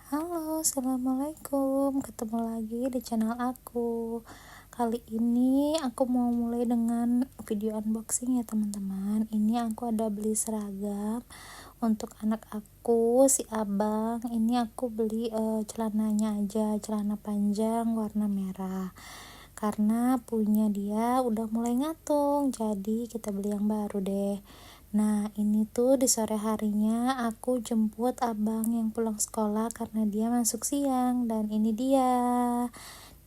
Halo, assalamualaikum. Ketemu lagi di channel aku. Kali ini aku mau mulai dengan video unboxing ya teman-teman. Ini aku ada beli seragam untuk anak aku, si abang. Ini aku beli celananya aja, celana panjang warna merah. Karena punya dia udah mulai ngatung, jadi kita beli yang baru deh. Nah, ini tuh di sore harinya aku jemput abang yang pulang sekolah karena dia masuk siang, dan ini dia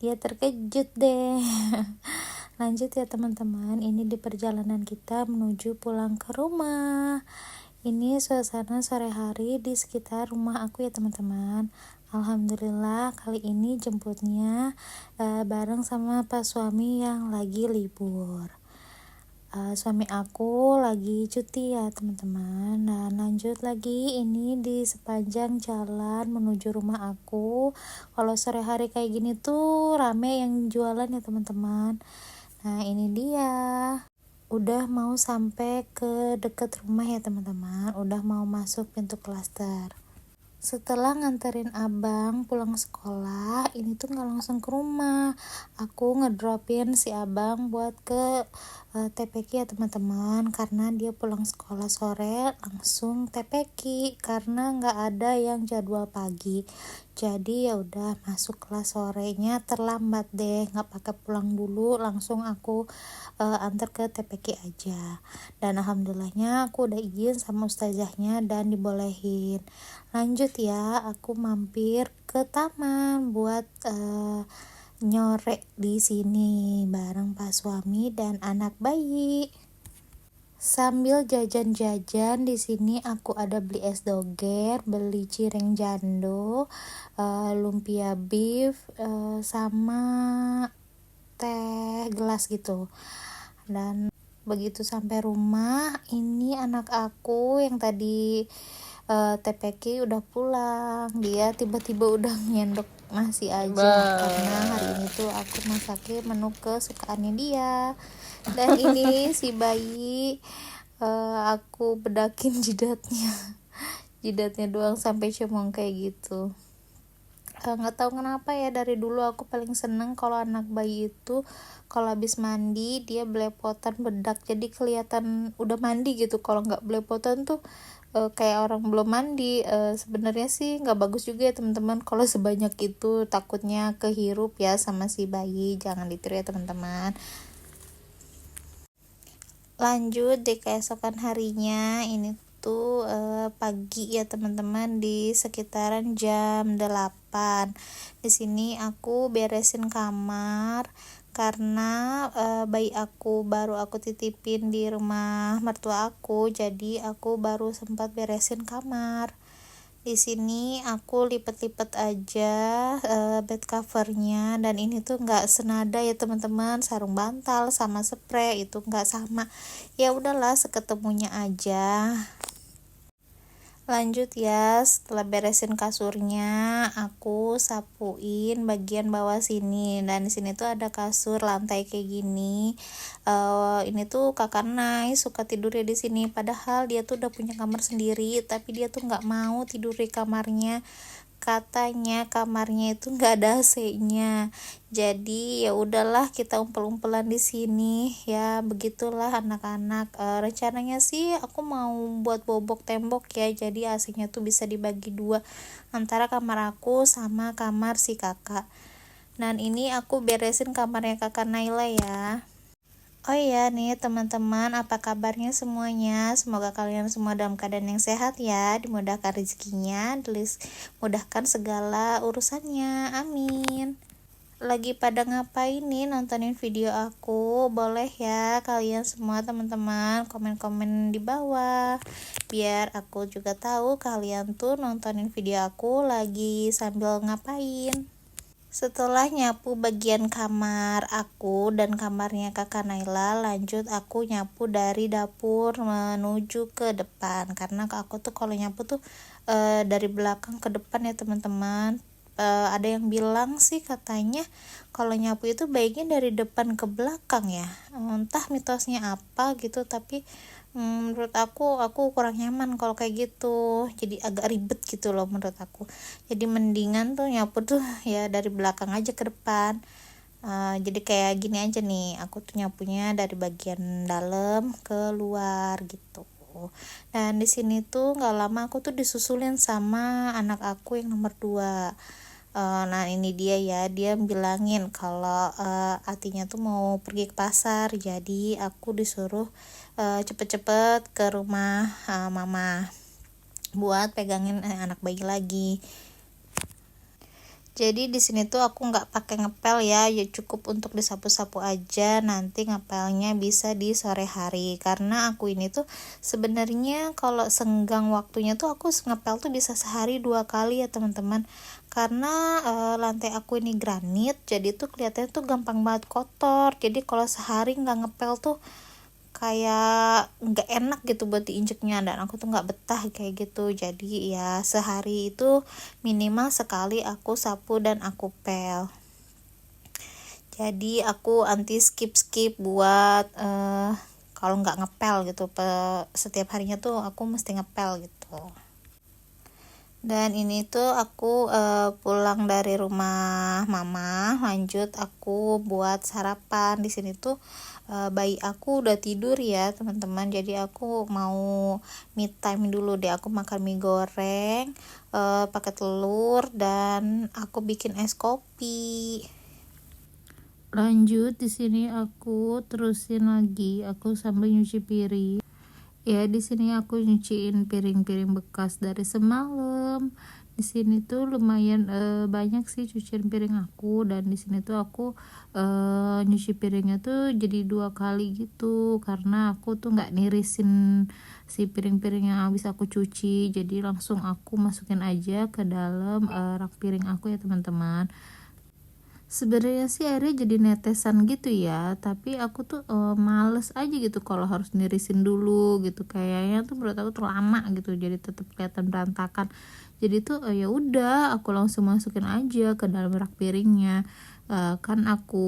terkejut deh. Lanjut ya teman-teman, ini di perjalanan kita menuju pulang ke rumah. Ini suasana sore hari di sekitar rumah aku ya teman-teman. Alhamdulillah kali ini jemputnya bareng sama pas suami yang lagi libur. Suami aku lagi cuti ya teman-teman. Nah, lanjut lagi, ini di sepanjang jalan menuju rumah aku. Kalau sore hari kayak gini tuh rame yang jualan ya teman-teman. Nah, ini dia udah mau sampai ke deket rumah ya teman-teman, udah mau masuk pintu klaster. Setelah nganterin abang pulang sekolah, ini tuh nggak langsung ke rumah, aku ngedropin si abang buat ke TPQ ya teman-teman, karena dia pulang sekolah sore langsung TPQ karena nggak ada yang jadwal pagi. Jadi ya udah masuk kelas sorenya terlambat deh, nggak pakai pulang dulu, langsung aku antar ke TPQ aja. Dan alhamdulillahnya aku udah izin sama ustazahnya dan dibolehin. Lanjut ya, aku mampir ke taman buat nyore di sini bareng pas suami dan anak bayi. Sambil jajan-jajan di sini aku ada beli es doger, beli cireng jando, lumpia beef, sama teh gelas gitu. Dan begitu sampai rumah, ini anak aku yang tadi TPQ udah pulang. Dia tiba-tiba udah nyendok nasi aja karena hari ini tuh aku masakin menu kesukaannya dia. Dan ini si bayi aku bedakin jidatnya doang sampai cemong kayak gitu. Nggak tahu kenapa ya, dari dulu aku paling seneng kalau anak bayi itu kalau habis mandi dia belepotan bedak, jadi kelihatan udah mandi gitu. Kalau nggak belepotan tuh kayak orang belum mandi. Sebenarnya sih nggak bagus juga ya teman-teman kalau sebanyak itu, takutnya kehirup ya sama si bayi, jangan ditiru ya teman-teman. Lanjut di keesokan harinya, ini tuh pagi ya teman-teman, di sekitaran jam 8. Di sini aku beresin kamar karena bayi aku baru aku titipin di rumah mertua aku, jadi aku baru sempat beresin kamar. Di sini aku lipet-lipet aja bed covernya, dan ini tuh nggak senada ya teman-teman, sarung bantal sama spray itu nggak sama. Ya udahlah, seketemunya aja. Lanjut ya, setelah beresin kasurnya, aku sapuin bagian bawah sini. Dan di sini tuh ada kasur lantai kayak gini. Ini tuh kakak Nai suka tidurnya di sini. Padahal dia tuh udah punya kamar sendiri, tapi dia tuh nggak mau tidur di kamarnya. Katanya kamarnya itu nggak ada AC-nya. Jadi ya udahlah, kita umpel-umpelan di sini ya, begitulah anak-anak. Rencananya sih aku mau buat bobok tembok ya, jadi AC-nya tuh bisa dibagi dua antara kamar aku sama kamar si kakak. Dan ini aku beresin kamarnya kakak Naila ya. Oh iya nih teman-teman, apa kabarnya semuanya? Semoga kalian semua dalam keadaan yang sehat ya, dimudahkan rezekinya, dimudahkan segala urusannya, amin. Lagi pada ngapain nih nontonin video aku? Boleh ya kalian semua teman-teman komen-komen di bawah, biar aku juga tahu kalian tuh nontonin video aku lagi sambil ngapain. Setelah nyapu bagian kamar aku dan kamarnya kakak Naila, lanjut aku nyapu dari dapur menuju ke depan, karena aku tuh kalau nyapu tuh dari belakang ke depan ya teman-teman. Ada yang bilang sih katanya kalau nyapu itu baiknya dari depan ke belakang ya, entah mitosnya apa gitu, tapi menurut aku kurang nyaman kalau kayak gitu, jadi agak ribet gitu loh menurut aku. Jadi mendingan tuh nyapu tuh ya dari belakang aja ke depan. Jadi kayak gini aja nih, aku tuh nyapunya dari bagian dalam ke luar gitu. Dan di sini tuh nggak lama aku tuh disusulin sama anak aku yang nomor 2. Nah ini dia ya, dia bilangin kalau artinya tuh mau pergi ke pasar, jadi aku disuruh cepet-cepet ke rumah mama buat pegangin anak bayi lagi. Jadi di sini tuh aku nggak pakai ngepel ya, ya cukup untuk disapu-sapu aja. Nanti ngepelnya bisa di sore hari, karena aku ini tuh sebenarnya kalau senggang waktunya tuh aku ngepel tuh bisa sehari 2 kali ya teman-teman. Karena lantai aku ini granit, jadi tuh kelihatannya tuh gampang banget kotor. Jadi kalau sehari nggak ngepel tuh kayak nggak enak gitu buat diinjeknya, dan aku tuh nggak betah kayak gitu. Jadi ya sehari itu minimal sekali aku sapu dan aku pel. Jadi aku anti skip buat kalau nggak ngepel gitu, setiap harinya tuh aku mesti ngepel gitu. Dan ini tuh aku pulang dari rumah mama, lanjut aku buat sarapan. Di sini tuh bayi aku udah tidur ya teman-teman, jadi aku mau me time dulu deh. Aku makan mie goreng pakai telur, dan aku bikin es kopi. Lanjut di sini aku terusin lagi, aku sambil nyuci piring. Ya di sini aku nyuciin piring-piring bekas dari semalam. Di sini tuh lumayan banyak sih cucian piring aku, dan di sini tuh aku nyuci piringnya tuh jadi 2 kali gitu, karena aku tuh nggak nirisin si piring-piring yang habis aku cuci, jadi langsung aku masukin aja ke dalam rak piring aku ya teman-teman. Sebenarnya sih airnya jadi netesan gitu ya, tapi aku tuh males aja gitu kalau harus nirisin dulu gitu, kayaknya tuh menurut aku tuh lama gitu, jadi tetap kelihatan berantakan. Jadi tuh ya udah aku langsung masukin aja ke dalam rak piringnya. Kan aku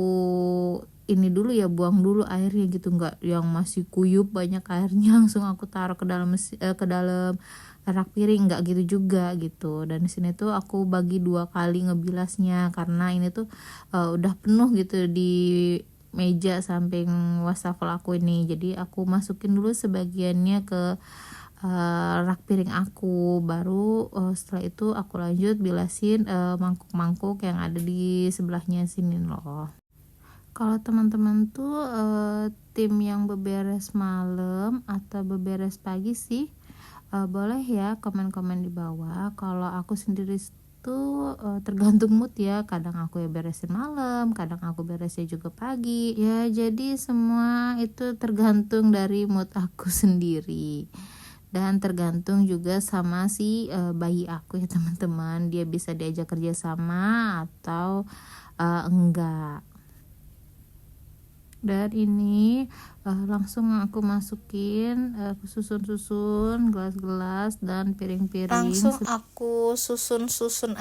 ini dulu ya, buang dulu airnya gitu, nggak yang masih kuyup banyak airnya langsung aku taruh ke dalam ke dalam rak piring, nggak gitu juga gitu. Dan di sini tuh aku bagi 2 kali ngebilasnya, karena ini tuh udah penuh gitu di meja samping wastafel aku ini. Jadi aku masukin dulu sebagiannya ke rak piring aku, baru setelah itu aku lanjut bilasin mangkuk-mangkuk yang ada di sebelahnya sini loh. Kalau teman-teman tuh tim yang beberes malam atau beberes pagi sih, boleh ya komen-komen di bawah. Kalau aku sendiri tuh tergantung mood ya, kadang aku ya beresin malam, kadang aku beresnya juga pagi ya. Jadi semua itu tergantung dari mood aku sendiri, dan tergantung juga sama si bayi aku ya teman-teman, dia bisa diajak kerja sama atau enggak. Dan ini langsung aku masukin, aku susun gelas-gelas dan piring-piring. Langsung aku susun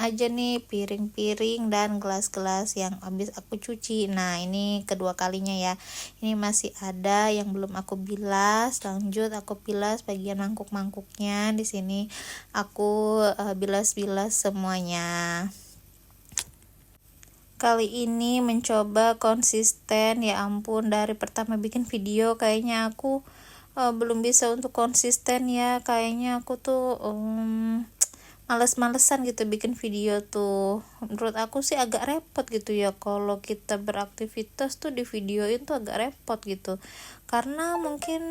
aja nih piring-piring dan gelas-gelas yang habis aku cuci. Nah ini kedua kalinya ya, ini masih ada yang belum aku bilas. Lanjut aku bilas bagian mangkuk-mangkuknya. Di sini aku bilas-bilas semuanya. Kali ini mencoba konsisten, ya ampun, dari pertama bikin video kayaknya aku belum bisa untuk konsisten ya. Kayaknya aku tuh males-malesan gitu bikin video tuh. Menurut aku sih agak repot gitu ya, kalau kita beraktivitas tuh di videoin tuh agak repot gitu, karena mungkin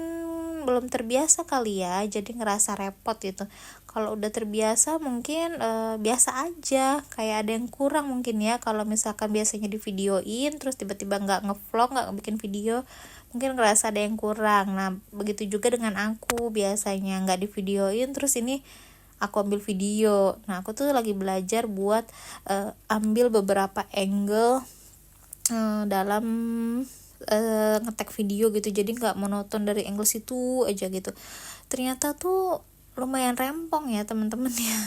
belum terbiasa kali ya, jadi ngerasa repot gitu. Kalau udah terbiasa mungkin biasa aja, kayak ada yang kurang mungkin ya. Kalau misalkan biasanya di videoin terus tiba-tiba nggak ngevlog, nggak bikin video, mungkin ngerasa ada yang kurang. Nah begitu juga dengan aku, biasanya nggak di videoin terus ini aku ambil video. Nah aku tuh lagi belajar buat ambil beberapa angle dalam ngetek video gitu, jadi nggak monoton dari angle situ aja gitu. Ternyata tuh lumayan rempong ya teman-teman ya.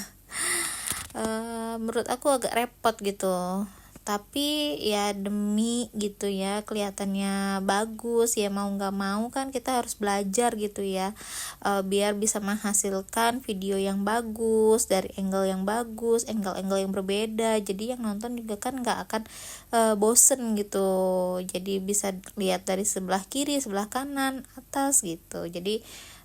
Menurut aku agak repot gitu. tapi ya demi gitu ya kelihatannya bagus ya, mau nggak mau kan kita harus belajar gitu ya, biar bisa menghasilkan video yang bagus dari angle yang bagus, angle-angle yang berbeda, jadi yang nonton juga kan nggak akan bosen gitu, jadi bisa lihat dari sebelah kiri, sebelah kanan, atas gitu, jadi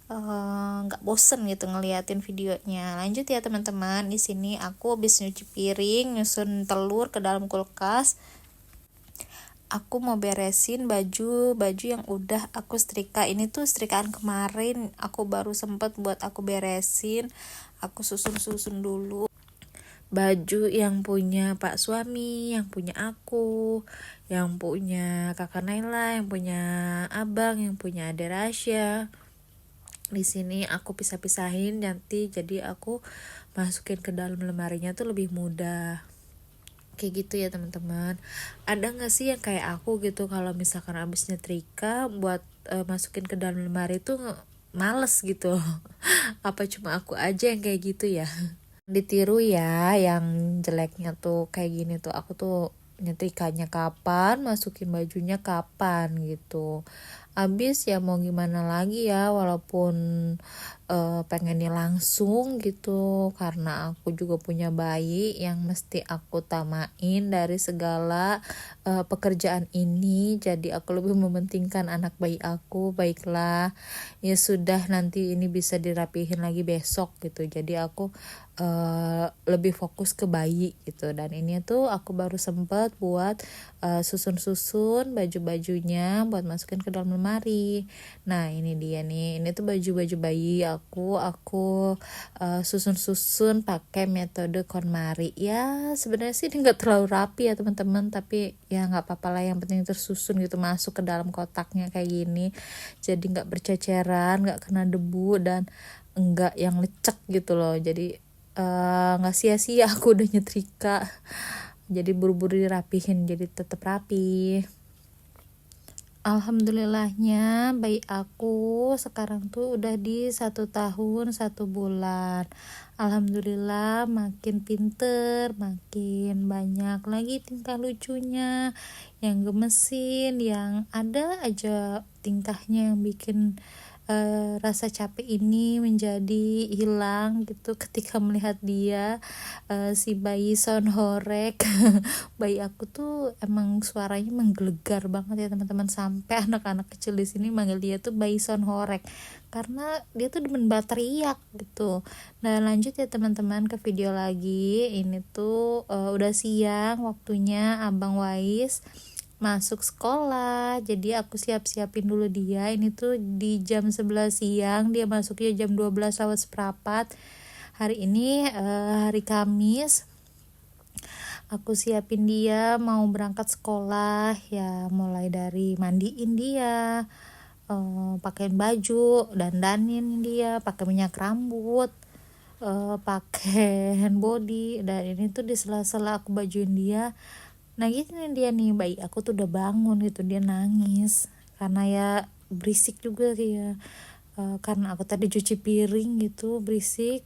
nggak bosen gitu ngeliatin videonya. Lanjut ya teman-teman, di sini aku habis nyuci piring, nyusun telur ke dalam kulkas. Aku mau beresin baju yang udah aku setrika. Ini tuh setrikaan kemarin, aku baru sempet buat aku beresin. Aku susun dulu baju yang punya Pak Suami, yang punya aku, yang punya Kakak Naila, yang punya Abang, yang punya Ade Rasya. Di sini aku pisah-pisahin nanti, jadi aku masukin ke dalam lemarinya tuh lebih mudah. Kayak gitu ya teman-teman. Ada nggak sih yang kayak aku gitu, kalau misalkan abis nyetrika buat masukin ke dalam lemari tuh males gitu. Apa cuma aku aja yang kayak gitu ya? Ditiru ya, yang jeleknya tuh kayak gini tuh, aku tuh nyetrikanya kapan, masukin bajunya kapan gitu. Abis ya mau gimana lagi ya, walaupun pengennya langsung gitu, karena aku juga punya bayi yang mesti aku tamain dari segala pekerjaan ini, jadi aku lebih mementingkan anak bayi aku. Baiklah, ya sudah, nanti ini bisa dirapihin lagi besok gitu, jadi aku lebih fokus ke bayi gitu. Dan ini tuh aku baru sempet buat susun-susun baju-bajunya buat masukin ke dalam lemari. Nah ini dia nih, ini tuh baju-baju bayi aku susun-susun pakai metode KonMari. Ya sebenarnya sih ini nggak terlalu rapi ya teman-teman, tapi ya nggak apa-apa lah, yang penting tersusun gitu, masuk ke dalam kotaknya kayak gini, jadi nggak berceceran, nggak kena debu, dan enggak yang lecek gitu loh. Jadi nggak sia-sia aku udah nyetrika, jadi buru-buru dirapihin, jadi tetap rapi. Alhamdulillahnya bayi aku sekarang tuh udah di 1 tahun 1 bulan. Alhamdulillah makin pinter, makin banyak lagi tingkah lucunya, yang gemesin, yang ada aja tingkahnya yang bikin rasa capek ini menjadi hilang gitu ketika melihat dia, si bayi Sonhorek. Bayi aku tuh emang suaranya menggelegar banget ya teman-teman, sampai anak-anak kecil di sini manggil dia tuh bayi Sonhorek karena dia tuh demen teriak gitu. Nah lanjut ya teman-teman ke video lagi. Ini tuh udah siang, waktunya Abang Wais masuk sekolah, jadi aku siap-siapin dulu dia. Ini tuh di jam 11 siang, dia masuknya jam 12:04. Hari ini hari Kamis. Aku siapin dia mau berangkat sekolah ya, mulai dari mandiin dia, pakein baju, dandanin dia, pakai minyak rambut, pakai hand body. Dan ini tuh di sela-sela aku bajuin dia. Nah gitu nih dia nih, bayi aku tuh udah bangun gitu, dia nangis karena ya berisik juga sih ya, karena aku tadi cuci piring gitu berisik.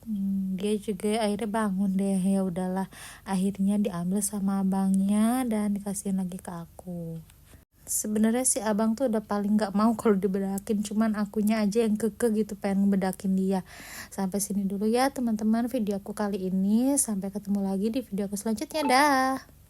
Dia juga akhirnya bangun deh. Ya udahlah, akhirnya diambil sama abangnya dan dikasihin lagi ke aku. Sebenarnya si abang tuh udah paling nggak mau kalau dibedakin, cuman akunya aja yang kekeh gitu pengen bedakin dia. Sampai sini dulu ya teman-teman video aku kali ini, sampai ketemu lagi di video aku selanjutnya, dah.